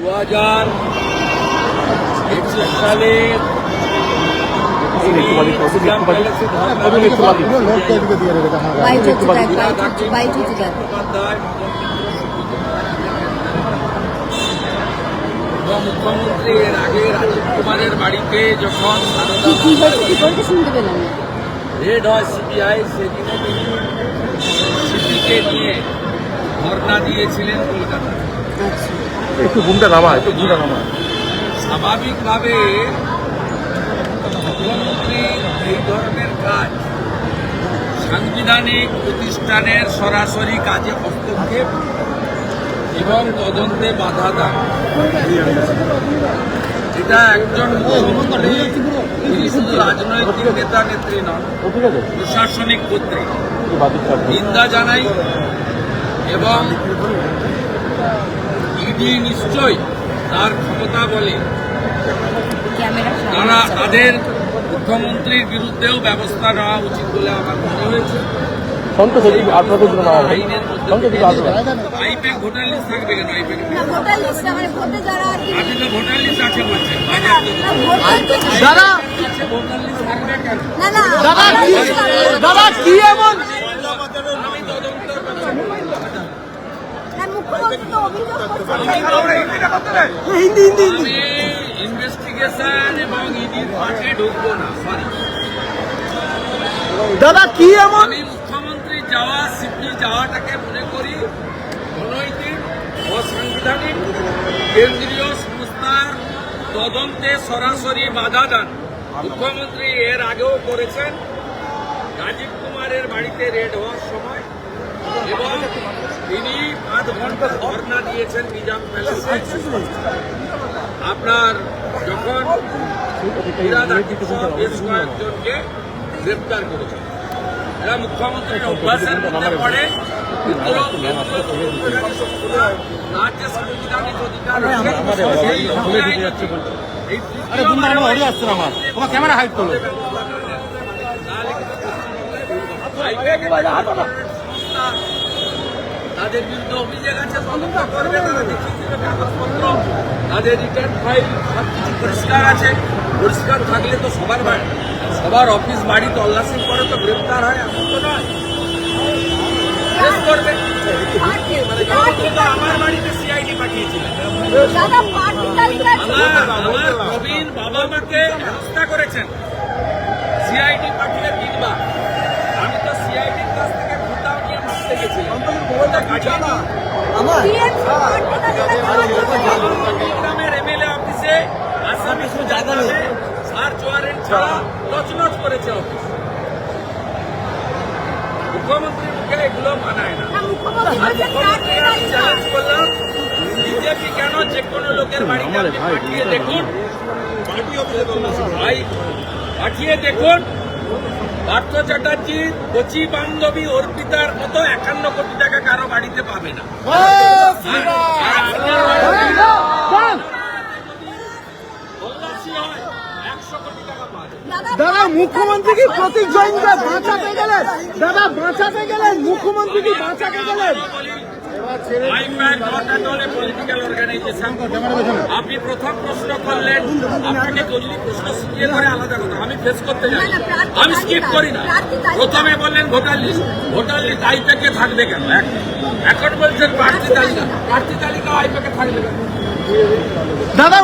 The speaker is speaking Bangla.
2021 সালে মুখ্যমন্ত্রী এর আগে রাজীব কুমারের বাড়িতে যখন রেড হয় সিবিআই, সেদিনে তিনি সিপিকে নিয়ে ধর্ণা দিয়েছিলেন কলকাতায়। স্বাভাবিকভাবে মুখ্যমন্ত্রী এই ধরনের কাজ সাংবিধানিক প্রতিষ্ঠানের সরাসরি কাজে হস্তক্ষেপ এবং তদন্তে বাধা দেন। এটা একজন মুখ্যমন্ত্রী, তিনি শুধু রাজনৈতিক নেতা নেত্রী নন, প্রশাসনিক কর্তৃক নিন্দা জানাই এবং ইডি নিশ্চয়ই তার ক্ষমতা বলে তারা তাদের মুখ্যমন্ত্রীর বিরুদ্ধেও ব্যবস্থা নেওয়া উচিত বলে আমার মনে হয়েছে। আইপ্যাক ভোটার লিস্ট থাকবে কেন? আইপ্যাক ভোটার লিস্ট আছে বলছেন, ভোটার লিস্ট থাকবে কেন? ইনভেস্টিগেশন এবং ইডির পাশে ঢুকবো না। দাদা কি এমন? আমি মুখ্যমন্ত্রী যাওয়া, সিপি যাওয়াটাকে মনে করি অনৈতিক, অসাংবিধানিক, কেন্দ্রীয় সংস্থার তদন্তে সরাসরি বাধা দান মুখ্যমন্ত্রী এর আগেও করেছেন। রাজীব কুমারের বাড়িতে রেড হওয়ার সময় এবং তিনি 5 ঘন্টা ধর্ণা দিয়েছেন নিজাম প্যালেসে। আপনার যখন বেশ কয়েকজনকে গ্রেপ্তার করেছেন, এরা মুখ্যমন্ত্রীর অভ্যাসের মধ্যে পড়ে। রাজ্য সাংবিধানিক অধিকার তাদের বিরুদ্ধে অভিযোগ আছে, তদন্ত করবে, তারা লিখিত কাগজপত্র, তাদের রিটার্ন ফাইল সবকিছু পরিষ্কার আছে। পরিষ্কার থাকলে তো সবার অফিস বাড়ি তল্লাশি করে তো গ্রেপ্তার হয়, এমন তো নয়। করবে আমার বাড়িতে সিআইডি পাঠিয়েছিলেন, আমার প্রবীণ বাবা মাকে হেনস্থা করেছেন, সিআইডি পাঠিয়ে 3 বার। আমি তো সিআইডির কাছ থেকে ভোটাও নিয়ে মারতে গেছিলাম। গ্রামের এমএলএ অফিসে আসামি সার্চ ওয়ারেন্ট ছাড়া তছনছ করেছে অফিস। মুখ্যমন্ত্রীর মুখে এগুলো মানায় না। আমি চ্যালেঞ্জ করলাম, বিজেপি কেন যে কোনো লোকের বাড়িতে পাঠিয়ে দেখুন, পাঠিয়ে দেখুন পার্থ চ্যাটার্জির কচি বান্ধবী অর্পিতার মতো 51 কোটি টাকা কারো বাড়িতে পাবে না। দাদা মুখ্যমন্ত্রী কি প্রতীক জৈনকে বাঁচাতে গেলেন? দাদা বাঁচাতে গেলেন, মুখ্যমন্ত্রী কি বাঁচাতে গেলেন? আপনি প্রথম প্রশ্ন করলেন, আপনাকে যদি প্রশ্ন শিখিয়ে করে আলাদা কথা, আমি ফেস করতে যাই, আমি স্কিপ করি না। প্রথমে বললেন ভোটার লিস্ট আইপ্যাকে থাকবে কেন? এখন বলছেন প্রার্থী তালিকা আইপ্যাকে থাকবে কেন? দাদা